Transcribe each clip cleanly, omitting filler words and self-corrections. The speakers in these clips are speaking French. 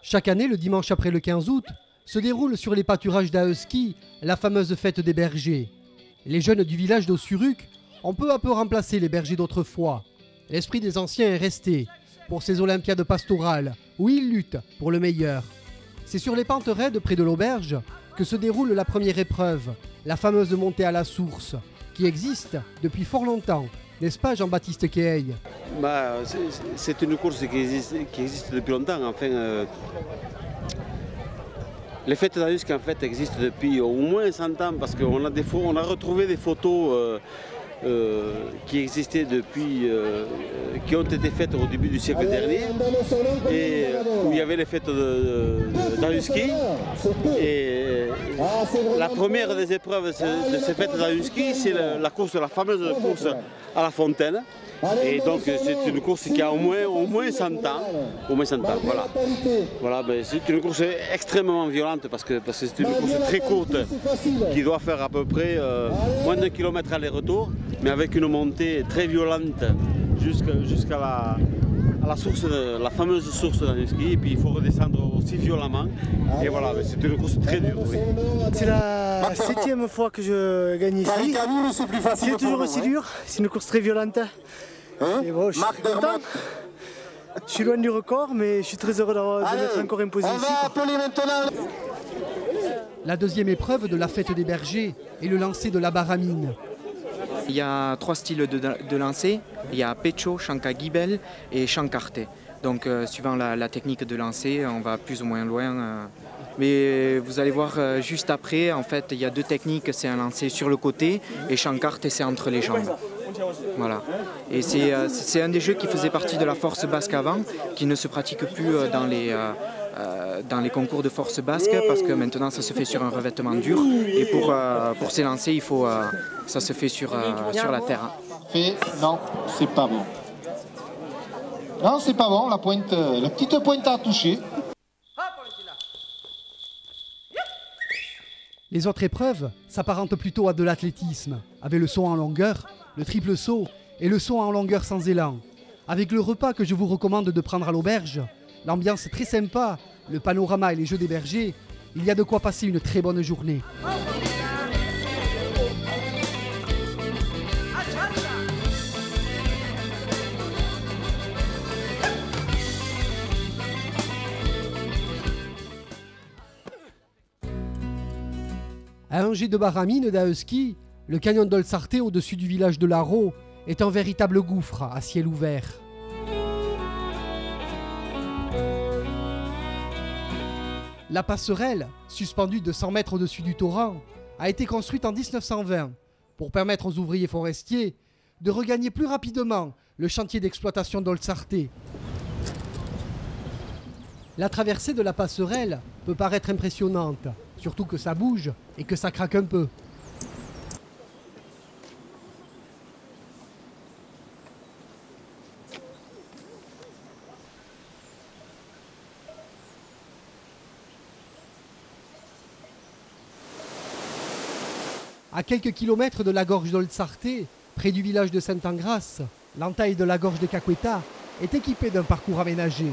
Chaque année, le dimanche après le 15 août, se déroule sur les pâturages d'Aeski la fameuse fête des bergers. Les jeunes du village d'Ossuruc ont peu à peu remplacé les bergers d'autrefois. L'esprit des anciens est resté pour ces olympiades pastorales où ils luttent pour le meilleur. C'est sur les pentes raides près de l'auberge que se déroule la première épreuve, la fameuse montée à la source, qui existe depuis fort longtemps. N'est-ce pas Jean-Baptiste Keeil? C'est une course qui existe depuis longtemps. Enfin, les fêtes d'Aeski en fait existent depuis au moins 100 ans parce qu'on a retrouvé des photos qui existaient depuis, qui ont été faites au début du siècle dernier, et où il y avait les fêtes d'Aeski. Et la première des épreuves de ces fêtes d'Aeski, c'est la fameuse course à la fontaine. Et donc c'est une course qui a au moins 100 ans. Voilà, c'est une course extrêmement violente parce que c'est une course très courte qui doit faire à peu près moins d'1 kilomètre aller-retour, mais avec une montée très violente jusqu'à la source, la fameuse source d'Aeski, et puis il faut redescendre aussi violemment. Et voilà, c'est une course très dure. Oui. C'est la 7e fois que je gagne ici. C'est toujours aussi dur, c'est une course très violente. Et bon, je suis très content. Je suis loin du record, mais je suis très heureux de m'être encore imposé ici. La deuxième épreuve de la fête des bergers est le lancer de la baramine. Il y a 3 styles de lancer. Il y a pecho, chanka gibel et chankarte. Donc suivant la technique de lancer, on va plus ou moins loin. Mais vous allez voir juste après, en fait, il y a 2 techniques. C'est un lancer sur le côté et chankarte, c'est entre les jambes. Voilà. Et c'est un des jeux qui faisait partie de la force basque avant, qui ne se pratique plus dans les concours de force basque, parce que maintenant ça se fait sur un revêtement dur. Et pour s'élancer, ça se fait sur la terre. Non, c'est pas bon. Non, c'est pas bon, la petite pointe a touché. Les autres épreuves s'apparentent plutôt à de l'athlétisme, avec le saut en longueur, le triple saut et le saut en longueur sans élan. Avec le repas que je vous recommande de prendre à l'auberge, l'ambiance très sympa, le panorama et les jeux des bergers, il y a de quoi passer une très bonne journée. À un jet de baramine d'Aeski, le canyon d'Olsarte au-dessus du village de Larot est un véritable gouffre à ciel ouvert. La passerelle, suspendue de 100 mètres au-dessus du torrent, a été construite en 1920 pour permettre aux ouvriers forestiers de regagner plus rapidement le chantier d'exploitation d'Olsarte. La traversée de la passerelle peut paraître impressionnante, surtout que ça bouge et que ça craque un peu. À quelques kilomètres de la gorge d'Olsarte, près du village de Sainte-Engrâce, l'entaille de la gorge de Caqueta est équipée d'un parcours aménagé.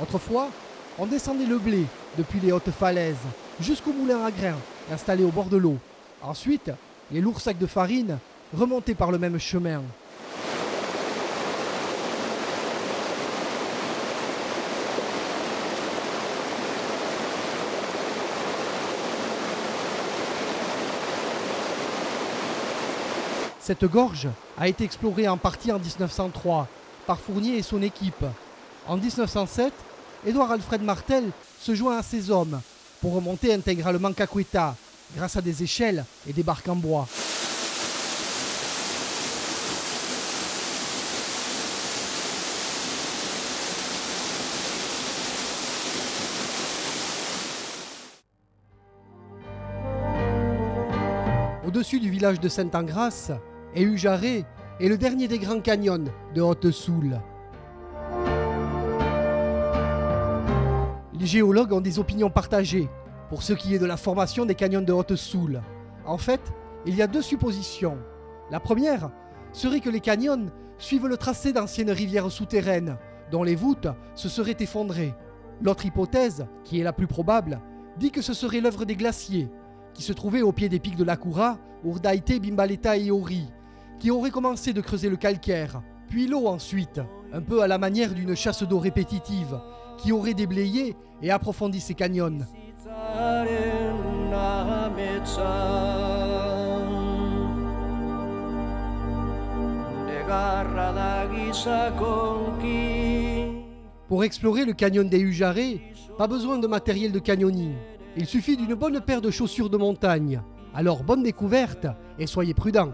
Autrefois, on descendait le blé depuis les hautes falaises jusqu'au moulin à grains installé au bord de l'eau. Ensuite, les lourds sacs de farine remontaient par le même chemin. Cette gorge a été explorée en partie en 1903 par Fournier et son équipe. En 1907, Édouard Alfred Martel se joint à ses hommes pour remonter intégralement Caqueta grâce à des échelles et des barques en bois. Au-dessus du village de Sainte-Engrâce, Éhujarré est le dernier des grands canyons de Haute-Soule. Les géologues ont des opinions partagées pour ce qui est de la formation des canyons de Haute-Soule. En fait, il y a 2 suppositions. La première serait que les canyons suivent le tracé d'anciennes rivières souterraines dont les voûtes se seraient effondrées. L'autre hypothèse, qui est la plus probable, dit que ce serait l'œuvre des glaciers, qui se trouvaient au pied des pics de l'Akura, Urdaite, Bimbaleta et Ori, qui auraient commencé de creuser le calcaire, puis l'eau ensuite, un peu à la manière d'une chasse d'eau répétitive, qui aurait déblayé et approfondi ces canyons. Pour explorer le canyon des Ujaré, pas besoin de matériel de canyoning. Il suffit d'une bonne paire de chaussures de montagne. Alors bonne découverte et soyez prudents.